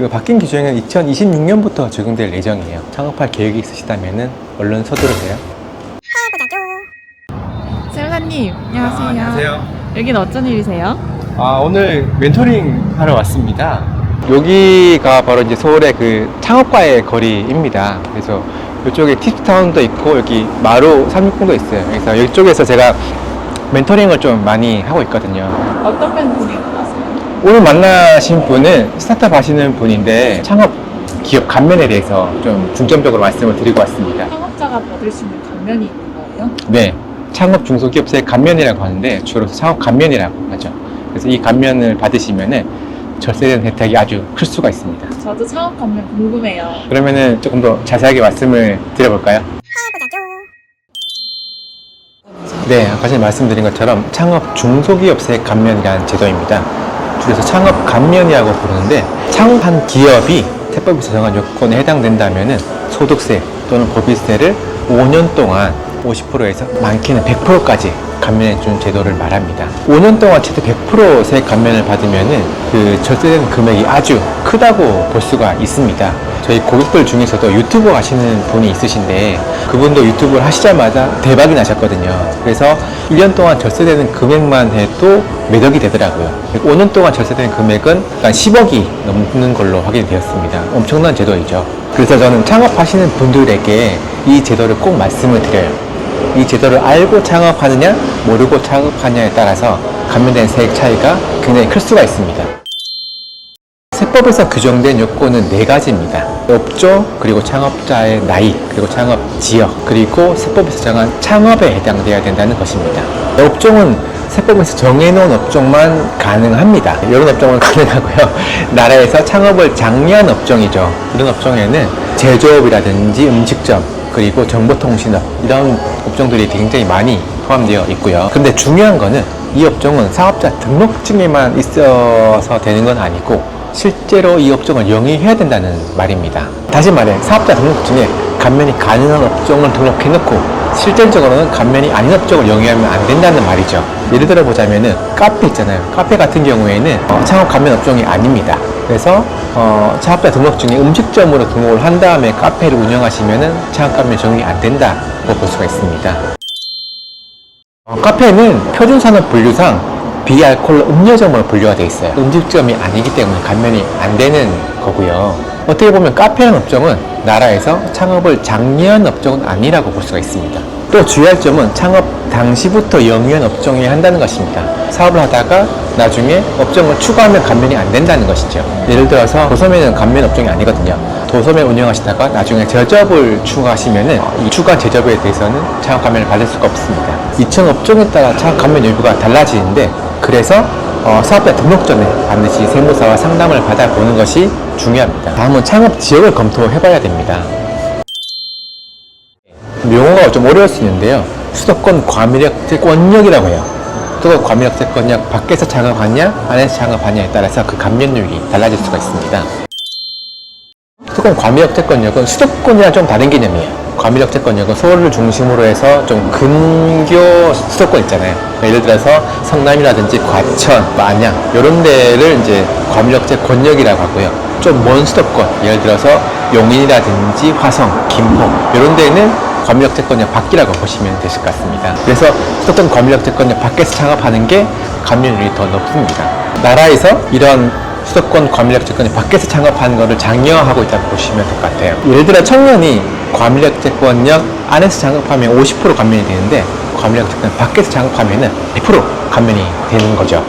그리고 바뀐 규정은 2026년부터 적용될 예정이에요. 창업할 계획이 있으시다면 얼른 서두르세요. 세무사님, 안녕하세요. 안녕하세요. 여기는 어쩐 일이세요? 오늘 멘토링 하러 왔습니다. 여기가 바로 이제 서울의 그 창업과의 거리입니다. 그래서 이쪽에 팁스타운도 있고 여기 마루 360도 있어요. 그래서 이쪽에서 제가 멘토링을 좀 많이 하고 있거든요. 어떤 멘토링 하세요? 오늘 만나신 분은 스타트업 하시는 분인데 창업 기업 감면에 대해서 좀 중점적으로 말씀을 드리고 왔습니다. 창업자가 받을 수 있는 감면이 있는 거예요? 네, 창업 중소기업소의 감면이라고 하는데 주로 창업 감면이라고 하죠. 그래서 이 감면을 받으시면은 절세된 혜택이 아주 클 수가 있습니다. 저도 창업 감면 궁금해요. 그러면은 조금 더 자세하게 말씀을 드려볼까요? 네, 아까 전에 말씀드린 것처럼 창업 중소기업세 감면이라는 제도입니다. 줄여서 창업 감면이라고 부르는데 창업한 기업이 세법에서 정한 요건에 해당된다면은 소득세 또는 법인세를 5년 동안 50%에서 많게는 100%까지 감면해 준 제도를 말합니다. 5년 동안 최대 100% 세액 감면을 받으면은 그 절세된 금액이 아주 크다고 볼 수가 있습니다. 저희 고객들 중에서도 유튜브 하시는 분이 있으신데 그분도 유튜브를 하시자마자 대박이 나셨거든요. 그래서 1년 동안 절세되는 금액만 해도 몇 억이 되더라고요. 5년 동안 절세되는 금액은 약 10억이 넘는 걸로 확인이 되었습니다. 엄청난 제도이죠. 그래서 저는 창업하시는 분들에게 이 제도를 꼭 말씀을 드려요. 이 제도를 알고 창업하느냐 모르고 창업하느냐에 따라서 감면된 세액 차이가 굉장히 클 수가 있습니다. 세법에서 규정된 요건은 4가지입니다. 업종, 그리고 창업자의 나이, 그리고 창업 지역, 그리고 세법에서 정한 창업에 해당되어야 된다는 것입니다. 업종은 세법에서 정해놓은 업종만 가능합니다. 이런 업종은 가능하고요. 나라에서 창업을 장려한 업종이죠. 이런 업종에는 제조업이라든지 음식점, 그리고 정보통신업 이런 업종들이 굉장히 많이 포함되어 있고요. 근데 중요한 거는 이 업종은 사업자 등록증에만 있어서 되는 건 아니고 실제로 이 업종을 영위해야 된다는 말입니다. 다시 말해 사업자 등록증에 감면이 가능한 업종을 등록해 놓고 실질적으로는 감면이 아닌 업종을 영위하면 안 된다는 말이죠. 예를 들어 보자면은 카페 있잖아요. 카페 같은 경우에는 창업 감면 업종이 아닙니다. 그래서 사업자 등록증에 음식점으로 등록을 한 다음에 카페를 운영하시면은 창업 감면 적용이 안 된다고 볼 수가 있습니다. 카페는 표준산업 분류상 비알코올 음료점으로 분류가 되어 있어요. 음식점이 아니기 때문에 감면이 안 되는 거고요. 어떻게 보면 카페라는 업종은 나라에서 창업을 장려한 업종은 아니라고 볼 수가 있습니다. 또 주의할 점은 창업 당시부터 영위한 업종이 한다는 것입니다. 사업을 하다가 나중에 업종을 추가하면 감면이 안 된다는 것이죠. 예를 들어서 도소매는 감면 업종이 아니거든요. 도소매 운영하시다가 나중에 제접을 추가하시면은 이 추가 제접에 대해서는 창업 감면을 받을 수가 없습니다. 이천 업종에 따라 창업 감면 여부가 달라지는데 그래서 사업자 등록 전에 반드시 세무사와 상담을 받아보는 것이 중요합니다. 다음은 창업 지역을 검토해 봐야 됩니다. 용어가 좀 어려울 수 있는데요. 수도권 과밀역세권역이라고 해요. 수도권 과밀역세권역 밖에서 창업하냐 안에서 창업하냐에 따라서 그 감면율이 달라질 수가 있습니다. 수도권 과밀역세권역은 수도권이랑 좀 다른 개념이에요. 과밀역세권역은 서울을 중심으로 해서 좀 근교 수도권 있잖아요. 예를 들어서 성남이라든지 과천, 안양 이런 데를 이제 과밀역세권역이라고 하고요. 좀 먼 수도권, 예를 들어서 용인이라든지 화성, 김포 이런 데는 과밀역세권역 밖이라고 보시면 되실 것 같습니다. 그래서 수도권 과밀역세권역 밖에서 창업하는 게 감면율이 더 높습니다. 나라에서 이런 수도권 과밀역세권역 밖에서 창업하는 것을 장려하고 있다고 보시면 될 것 같아요. 예를 들어 청년이 과밀역세권역 안에서 창업하면 50% 감면이 되는데 과밀역세권역 밖에서 창업하면 100% 감면이 되는 거죠.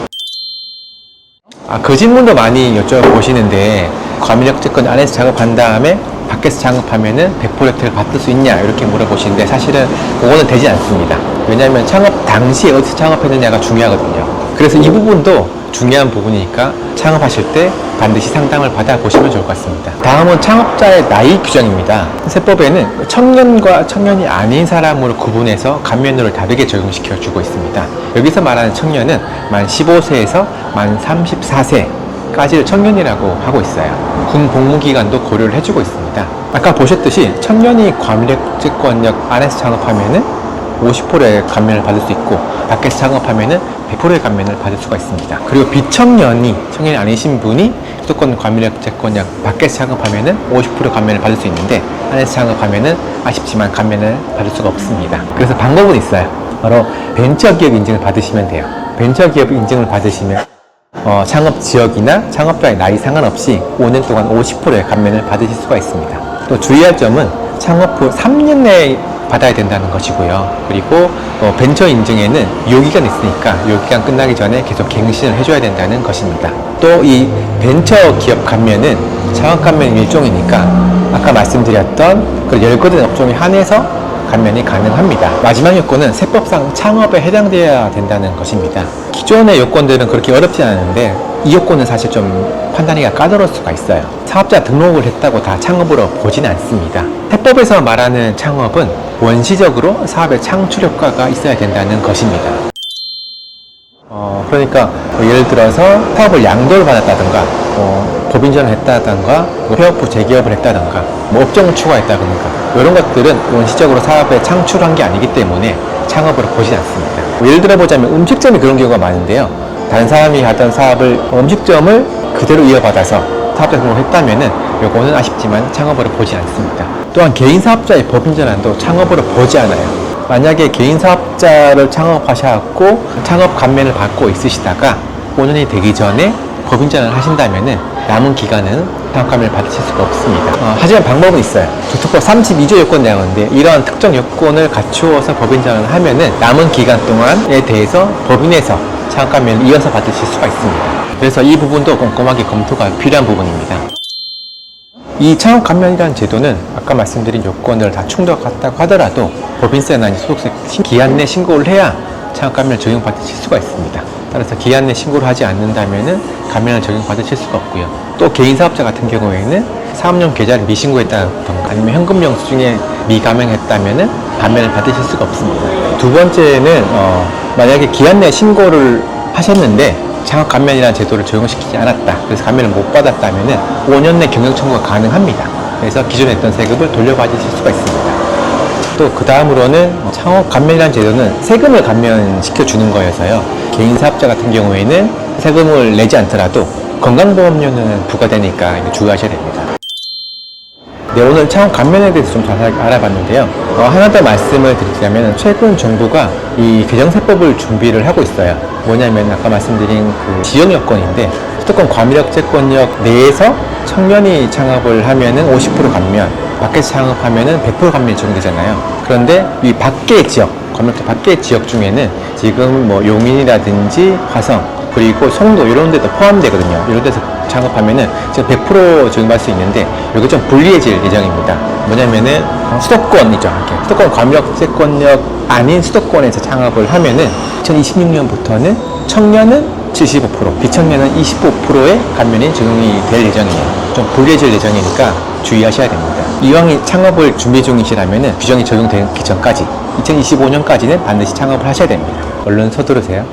그 질문도 많이 여쭤보시는데 과밀역세권 안에서 창업한 다음에 밖에서 창업하면은 100% 혜택을 받을 수 있냐 이렇게 물어보시는데 사실은 그거는 되지 않습니다. 왜냐하면 창업 당시에 어디서 창업했느냐가 중요하거든요. 그래서 이 부분도 중요한 부분이니까 창업하실 때 반드시 상담을 받아보시면 좋을 것 같습니다. 다음은 창업자의 나이 규정입니다. 세법에는 청년과 청년이 아닌 사람으로 구분해서 감면율을 다르게 적용시켜 주고 있습니다. 여기서 말하는 청년은 만 15세에서 만 34세까지를 청년이라고 하고 있어요. 군 복무기간도 고려를 해주고 있습니다. 아까 보셨듯이 청년이 과밀역세권역 안에서 창업하면은 50%의 감면을 받을 수 있고 밖에서 창업하면은 100%의 감면을 받을 수가 있습니다. 그리고 비청년이 청년이 아니신 분이 수도권 과밀약 채권약 밖에서 창업하면은 50% 감면을 받을 수 있는데 안에서 창업하면은 아쉽지만 감면을 받을 수가 없습니다. 그래서 방법은 있어요. 바로 벤처기업 인증을 받으시면 돼요. 벤처기업 인증을 받으시면 창업 지역이나 창업자의 나이 상관없이 5년 동안 50%의 감면을 받으실 수가 있습니다. 또 주의할 점은 창업 후 3년 내에 받아야 된다는 것이고요. 그리고 벤처 인증에는 유효기간이 있으니까 유효기간 끝나기 전에 계속 갱신을 해줘야 된다는 것입니다. 또 이 벤처 기업 감면은 창업 감면 일종이니까 아까 말씀드렸던 그 열거된 업종에 한해서 감면이 가능합니다. 마지막 요건은 세법상 창업에 해당되어야 된다는 것입니다. 기존의 요건들은 그렇게 어렵지 않은데 이 요건은 사실 좀 판단하기가 까다로울 수가 있어요. 사업자 등록을 했다고 다 창업으로 보지는 않습니다. 세법에서 말하는 창업은 원시적으로 사업의 창출 효과가 있어야 된다는 것입니다. 그러니까 예를 들어서 사업을 양도를 받았다든가 법인전을 했다든가 폐업 후 재기업을 했다든가 업종을 추가했다든가 이런 것들은 원시적으로 사업에 창출한 게 아니기 때문에 창업으로 보지 않습니다. 예를 들어 보자면 음식점이 그런 경우가 많은데요. 다른 사람이 하던 사업을 음식점을 그대로 이어받아서 사업자 등록을 했다면은 요거는 아쉽지만 창업으로 보지 않습니다. 또한 개인 사업자의 법인전환도 창업으로 보지 않아요. 만약에 개인 사업자를 창업하셔갖고 창업 감면을 받고 있으시다가 5년이 되기 전에 법인전환을 하신다면은 남은 기간은 창업 감면을 받으실 수가 없습니다. 하지만 방법은 있어요. 조특법 32조 요건 내용인데 이러한 특정 요건을 갖추어서 법인전환을 하면은 남은 기간 동안에 대해서 법인에서 창업 감면을 이어서 받으실 수가 있습니다. 그래서 이 부분도 꼼꼼하게 검토가 필요한 부분입니다. 이 창업 감면이라는 제도는 아까 말씀드린 요건을 다 충족했다고 하더라도 법인세나 소득세 기한 내 신고를 해야 창업 감면을 적용받으실 수가 있습니다. 따라서 기한 내 신고를 하지 않는다면은 감면을 적용받으실 수가 없고요. 또 개인 사업자 같은 경우에는 사업용 계좌를 미신고했다던가 아니면 현금 영수증에 미감행했다면은 감면을 받으실 수가 없습니다. 두 번째는 만약에 기한 내 신고를 하셨는데 창업 감면이라는 제도를 적용시키지 않았다. 그래서 감면을 못 받았다면은 5년 내 경영 청구가 가능합니다. 그래서 기존에 했던 세금을 돌려받으실 수가 있습니다. 또 그 다음으로는 창업 감면이라는 제도는 세금을 감면시켜 주는 거여서요. 개인 사업자 같은 경우에는 세금을 내지 않더라도 건강보험료는 부과되니까 주의하셔야 됩니다. 네, 오늘 창업 감면에 대해서 좀 자세하게 알아봤는데요. 하나 더 말씀을 드리자면 최근 정부가 이 개정세법을 준비를 하고 있어요. 뭐냐면 아까 말씀드린 그 지역 여건인데 수도권 과밀약 채권역 내에서 청년이 창업을 하면은 50% 감면, 밖에서 창업하면은 100% 감면이 적용되잖아요. 그런데 이 밖의 지역, 과밀약 밖의 지역 중에는 지금 뭐 용인이라든지 화성, 그리고 송도 이런 데도 포함되거든요. 이런 데서 창업하면은 지금 100% 적용받을 수 있는데 여기 좀 불리해질 예정입니다. 뭐냐면은 수도권이죠. 수도권 과밀약채권역 아닌 수도권에서 창업을 하면은 2026년부터는 청년은 75%, 비청년은 25%의 감면이 적용이 될 예정이에요. 좀 불리해질 예정이니까 주의하셔야 됩니다. 이왕 창업을 준비 중이시라면은 규정이 적용되기 전까지 2025년까지는 반드시 창업을 하셔야 됩니다. 얼른 서두르세요.